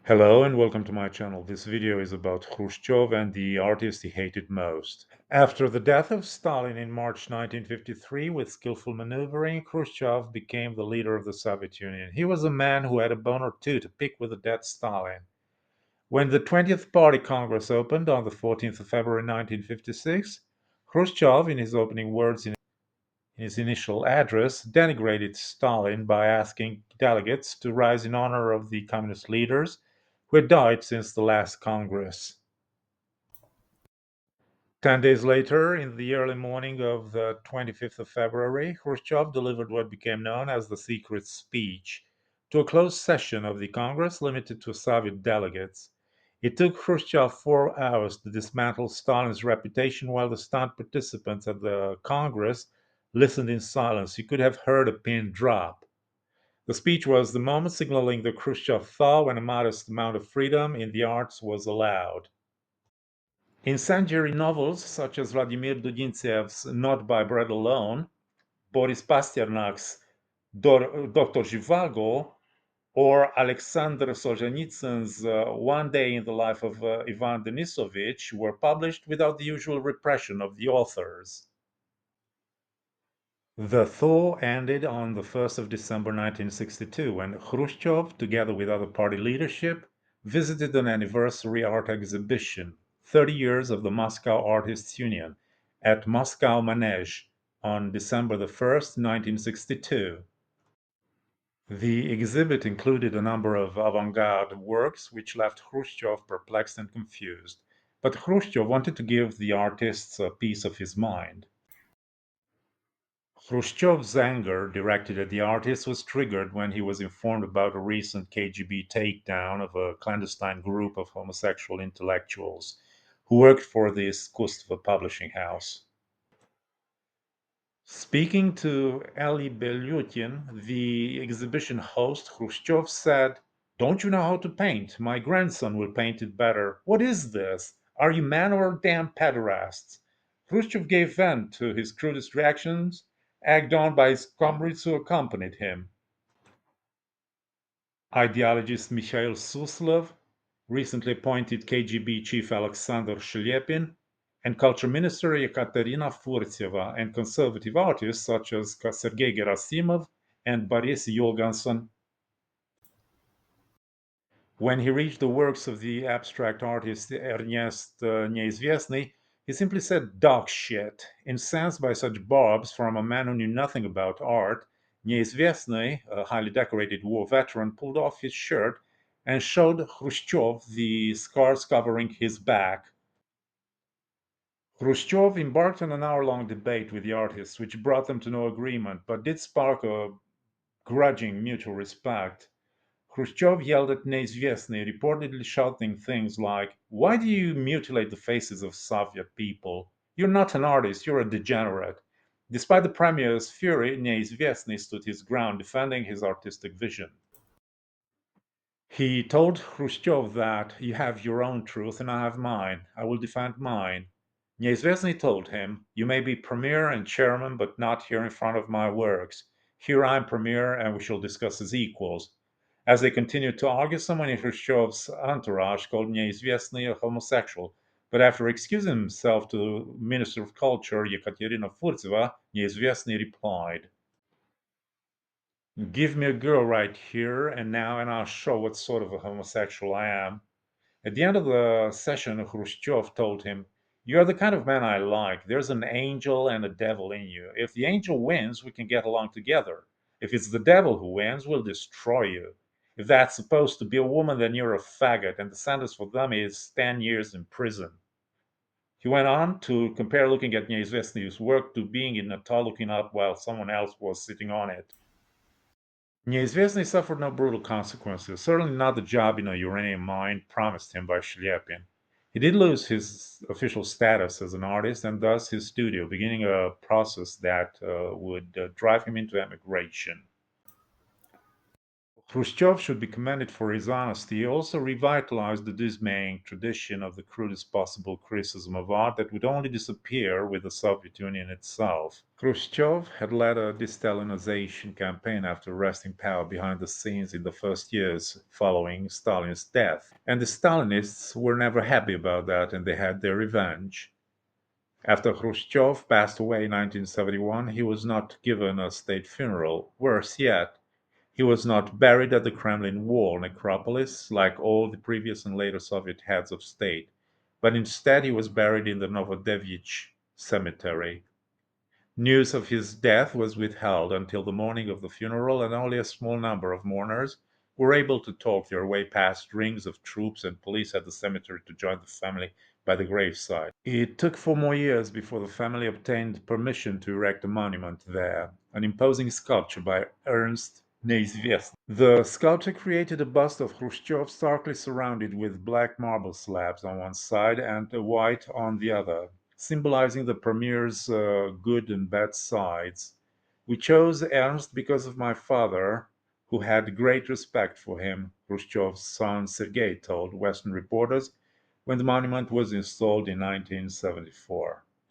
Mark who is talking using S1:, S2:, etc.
S1: Hello and welcome to my channel. This video is about Khrushchev and the artist he hated most. After the death of Stalin in March 1953, with skillful maneuvering, Khrushchev became the leader of the Soviet Union. He was a man who had a bone or two to pick with the dead Stalin. When the 20th Party Congress opened on the 14th of February 1956, Khrushchev, in his opening words in his initial address, denigrated Stalin by asking delegates to rise in honor of the communist leaders who had died since the last Congress. 10 days later, in the early morning of the 25th of February, Khrushchev delivered what became known as the secret speech to a closed session of the Congress limited to Soviet delegates. It took Khrushchev 4 hours to dismantle Stalin's reputation while the stunned participants at the Congress listened in silence. You could have heard a pin drop. The speech was the moment signaling the Khrushchev Thaw when a modest amount of freedom in the arts was allowed. Incendiary novels such as Vladimir Dudintsev's Not by Bread Alone, Boris Pasternak's Dr. Zhivago, or Alexander Solzhenitsyn's One Day in the Life of Ivan Denisovich were published without the usual repression of the authors. The thaw ended on the 1st of December 1962 when Khrushchev, together with other party leadership, visited an anniversary art exhibition, 30 years of the Moscow Artists' Union, at Moscow Manege on December the 1st, 1962. The exhibit included a number of avant-garde works which left Khrushchev perplexed and confused. But Khrushchev wanted to give the artists a piece of his mind. Khrushchev's anger directed at the artist was triggered when he was informed about a recent KGB takedown of a clandestine group of homosexual intellectuals who worked for the Iskustva publishing house. Speaking to Eli Belyutin, the exhibition host, Khrushchev said, "Don't you know how to paint? My grandson will paint it better. What is this? Are you man or damn pederasts?" Khrushchev gave vent to his crudest reactions, egged on by his comrades who accompanied him. Ideologist Mikhail Suslov, recently appointed KGB chief Alexander Shelepin, and culture minister Ekaterina Furtseva, and conservative artists such as Sergei Gerasimov and Boris Yulganson. When he reached the works of the abstract artist Ernst Neizvestny, he simply said dog shit. Incensed by such barbs from a man who knew nothing about art, Neizvestny, a highly decorated war veteran, pulled off his shirt and showed Khrushchev the scars covering his back. Khrushchev embarked on an hour-long debate with the artists, which brought them to no agreement, but did spark a grudging mutual respect. Khrushchev yelled at Neizvestny, reportedly shouting things like, "Why do you mutilate the faces of Soviet people? You're not an artist, you're a degenerate." Despite the premier's fury, Neizvestny stood his ground, defending his artistic vision. He told Khrushchev that you have your own truth and I have mine. I will defend mine. Neizvestny told him, "You may be premier and chairman, but not here in front of my works. Here I am premier and we shall discuss as equals." As they continued to argue, someone in Khrushchev's entourage called Neizvestny a homosexual. But after excusing himself to Minister of Culture Yekaterina Furtseva, Neizvestny replied, "Give me a girl right here and now, and I'll show what sort of a homosexual I am." At the end of the session, Khrushchev told him, "You're the kind of man I like. There's an angel and a devil in you. If the angel wins, we can get along together. If it's the devil who wins, we'll destroy you. If that's supposed to be a woman, then you're a faggot, and the sentence for them is 10 years in prison." He went on to compare looking at Neizvestny's work to being in a tub looking up while someone else was sitting on it. Neizvestny suffered no brutal consequences, certainly not the job in a uranium mine promised him by Shlyapin. He did lose his official status as an artist and thus his studio, beginning a process that would drive him into emigration. Khrushchev should be commended for his honesty. He also revitalized the dismaying tradition of the crudest possible criticism of art that would only disappear with the Soviet Union itself. Khrushchev had led a de-Stalinization campaign after wresting power behind the scenes in the first years following Stalin's death. And the Stalinists were never happy about that, and they had their revenge. After Khrushchev passed away in 1971, he was not given a state funeral. Worse yet, he was not buried at the Kremlin Wall Necropolis like all the previous and later Soviet heads of state, but instead he was buried in the Novodevichy cemetery. News of his death was withheld until the morning of the funeral, and only a small number of mourners were able to talk their way past rings of troops and police at the cemetery to join the family by the graveside. It took 4 more years before the family obtained permission to erect a monument there, an imposing sculpture by Ernst Neizvestny. The sculpture created a bust of Khrushchev starkly surrounded with black marble slabs on one side and white on the other, symbolizing the premier's good and bad sides. We chose Ernst because of my father, who had great respect for him, Khrushchev's son Sergei told Western reporters when the monument was installed in 1974.